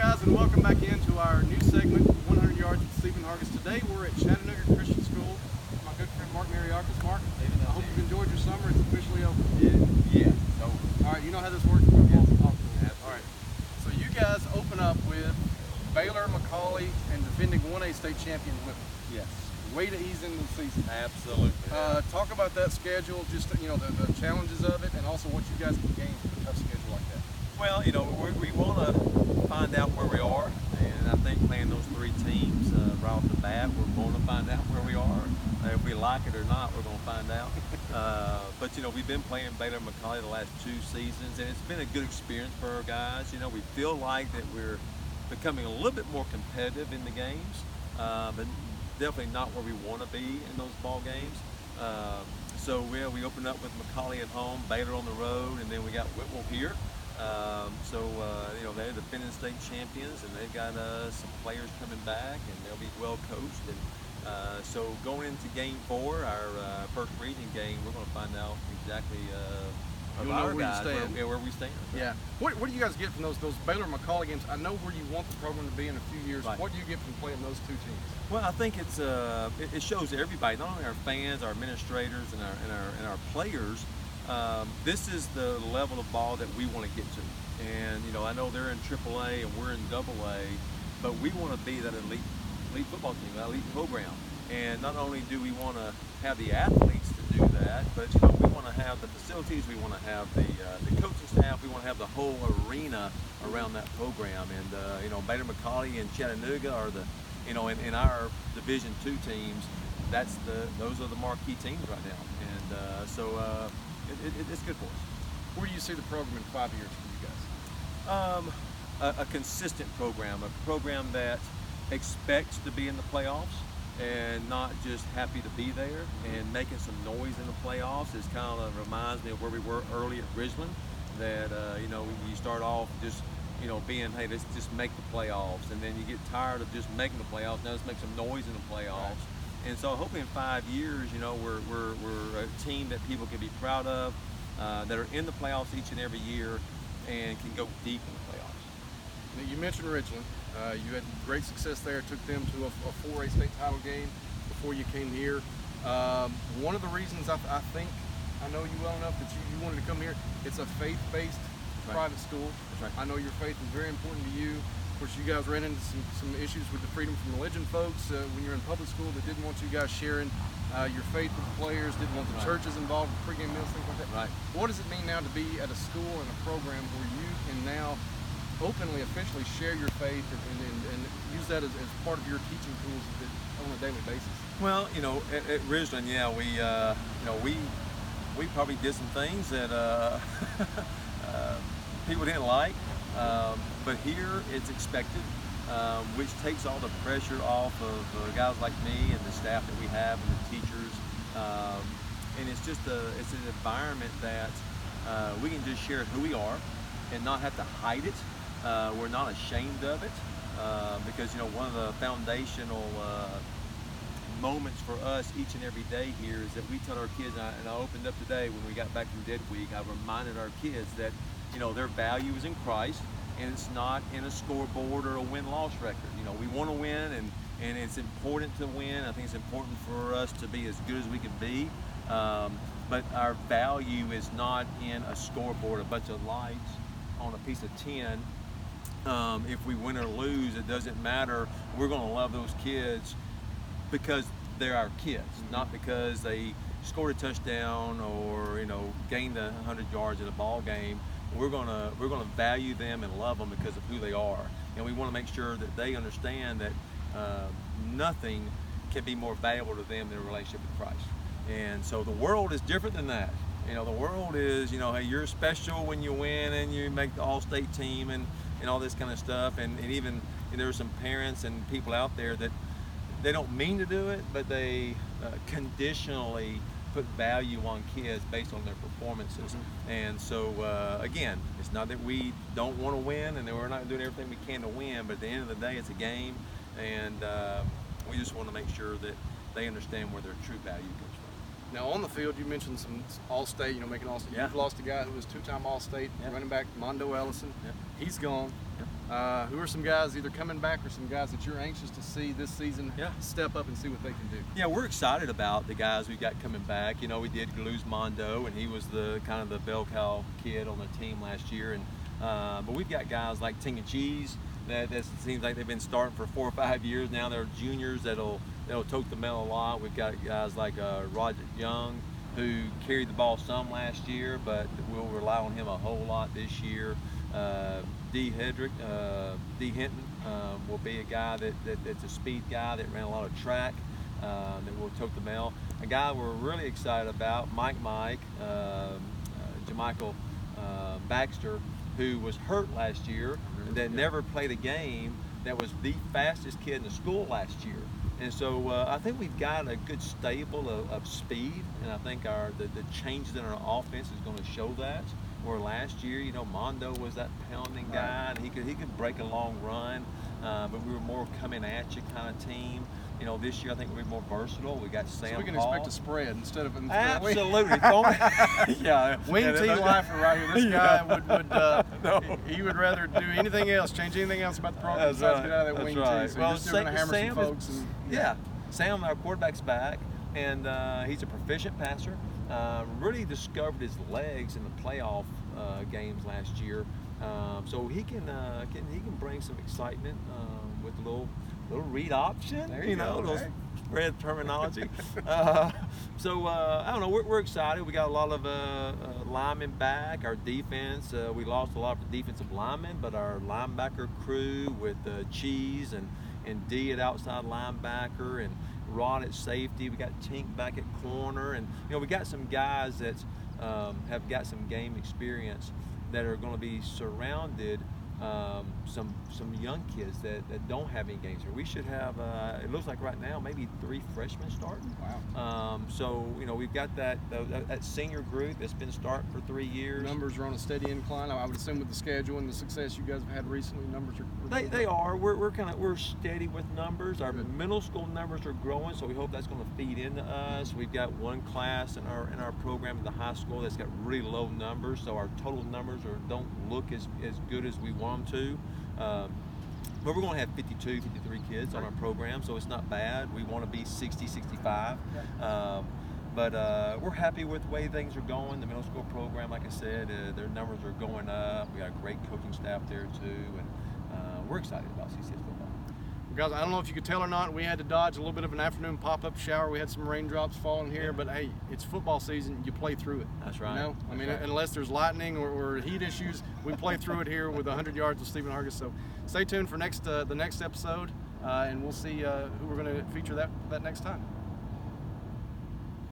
guys, and welcome back into our new segment, 100 Yards with Stephen Hargis. Today we're at Chattanooga Christian School. My good friend Mark Mariakis. Mark, I hope you've enjoyed your summer. It's officially open. Yeah. So, all right, you know how this works. All right. So you guys open up with Baylor, McCallie, and defending 1A state champion Whitman. yes, Way to ease into the season. absolutely. Talk about that schedule, just the challenges of it, and also what you guys can gain from a tough schedule like that. Well, we want to find out where we are, and I think playing those three teams right off the bat, we're going to find out where we are. If we like it or not, we're going to find out. But we've been playing Baylor and McCallie the last 2 seasons, and it's been a good experience for our guys. We feel like that we're becoming a little bit more competitive in the games, but definitely not where we want to be in those ball games. So we opened up with McCallie at home, Baylor on the road, and then we got Whitwell here. They're the defending state champions, and they've got some players coming back, and they'll be well coached. And so going into game 4, our first region game, we're going to find out exactly You'll know where we stand. Right? Yeah. What do you guys get from those Baylor McCallie games? I know where you want the program to be in a few years. Right. What do you get from playing those 2 teams? Well, I think it shows everybody, not only our fans, our administrators, and our players. This is the level of ball that we want to get to. And I know they're in AAA and we're in AA, but we want to be that elite football team, that elite program. And not only do we want to have the athletes to do that, but we want to have the facilities, we want to have the coaching staff, we want to have the whole arena around that program. And Baylor, McCallie, and Chattanooga are the in our Division II teams. Those are the marquee teams right now, and it's good for us. Where do you see the program in 5 years for you guys? A consistent program, a program that expects to be in the playoffs and not just happy to be there and making some noise in the playoffs. It kind of reminds me of where we were early at Ridgeland, that you start off just being, hey, let's just make the playoffs, and then you get tired of just making the playoffs. Now let's make some noise in the playoffs. Right. And so hopefully in 5 years, we're a team that people can be proud of, that are in the playoffs each and every year and can go deep in the playoffs. Now, you mentioned Ridgeland. You had great success there. Took them to a 4A state title game before you came here. One of the reasons I think I know you well enough that you wanted to come here. It's a faith-based private school. That's right. I know your faith is very important to you. Of course, you guys ran into some issues with the freedom from religion folks when you're in public school that didn't want you guys sharing your faith with the players, didn't want the churches involved with pregame meals, things like that. Right. What does it mean now to be at a school and a program where you can now openly, officially share your faith and use that as part of your teaching tools on a daily basis? Well, at Ridgeland, we probably did some things that people didn't like, but here it's expected, which takes all the pressure off of guys like me and the staff that we have and the teachers, and it's an environment that we can just share who we are and not have to hide it. We're not ashamed of it, because one of the foundational moments for us each and every day here is that we tell our kids, and I opened up today when we got back from Dead Week, I reminded our kids that their value is in Christ, and it's not in a scoreboard or a win-loss record. We want to win, and it's important to win. I think it's important for us to be as good as we can be, but our value is not in a scoreboard, a bunch of lights on a piece of tin. If we win or lose, it doesn't matter. We're going to love those kids because they're our kids, not because they scored a touchdown or gained 100 yards at a ball game. We're gonna value them and love them because of who they are, and we want to make sure that they understand that nothing can be more valuable to them than a relationship with Christ. And so the world is different than that. The world is, hey, you're special when you win and you make the all-state team and all this kind of stuff. And even there are some parents and people out there that they don't mean to do it, but they conditionally put value on kids based on their performances. Mm-hmm. And so, again, it's not that we don't want to win and that we're not doing everything we can to win, but at the end of the day, it's a game, and we just want to make sure that they understand where their true value comes from. Now, on the field, you mentioned some All-State, making All-State. Yeah. You've lost a guy who was 2-time All-State, running back Mondo Ellison. Yeah. He's gone. Yeah. Who are some guys either coming back or some guys that you're anxious to see this season step up and see what they can do? Yeah, we're excited about the guys we've got coming back. You know, we did lose Mondo, and he was the kind of the bell cow kid on the team last year. And but we've got guys like Ting and Cheese that seems like they've been starting for 4 or 5 years now. They're juniors that'll tote the mail a lot. We've got guys like Roger Young, who carried the ball some last year, but we'll rely on him a whole lot this year. D. Hinton will be a guy that's a speed guy that ran a lot of track, that will tote the mail. A guy we're really excited about, Mike, Jamichael Baxter, who was hurt last year, that never played a game, that was the fastest kid in the school last year. And so I think we've got a good stable of speed, and I think the changes in our offense is going to show that. Where last year, you know, Mondo was that pounding guy, and he could break a long run, but we were more coming at you kind of team. You know, this year I think we'll be more versile. We got Sam. So we can Hall. expect a spread instead of absolutely. Yeah, wing T lifer right here. This guy he would rather do anything else, change anything else about the program besides get out of that wing T. So you're still going to hammer some folks. Sam, our quarterback's back, and he's a proficient passer. Really discovered his legs in the playoff games last year, so he can bring some excitement with a little read option. There you go. Little spread terminology. So I don't know. We're excited. We got a lot of linemen back. Our defense, we lost a lot of defensive linemen, but our linebacker crew with Cheese and D at outside linebacker and Rod at safety. We got Tink back at corner, and you know we got some guys that have got some game experience that are going to be surrounded some young kids that don't have any games here. We should have it looks like right now maybe 3 freshmen starting. Wow. So you know we've got that senior group that's been starting for 3 years. Numbers are on a steady incline. I would assume with the schedule and the success you guys have had recently, numbers are. They are. We're steady with numbers. Our middle school numbers are growing, so we hope that's going to feed into us. We've got one class in our program at the high school that's got really low numbers, so our total numbers don't look as good as we want them to. But we're going to have 52, 53 kids on our program, so it's not bad. We want to be 60, 65. But we're happy with the way things are going. The middle school program, like I said, their numbers are going up. We got a great coaching staff there too, and we're excited about CCS football. Guys, I don't know if you could tell or not, we had to dodge a little bit of an afternoon pop-up shower. We had some raindrops falling here, but hey, it's football season. You play through it. That's right. You know? I mean, unless there's lightning or heat issues, we play through it here with 100 yards with Stephen Hargis. So stay tuned for the next episode, and we'll see who we're going to feature that next time.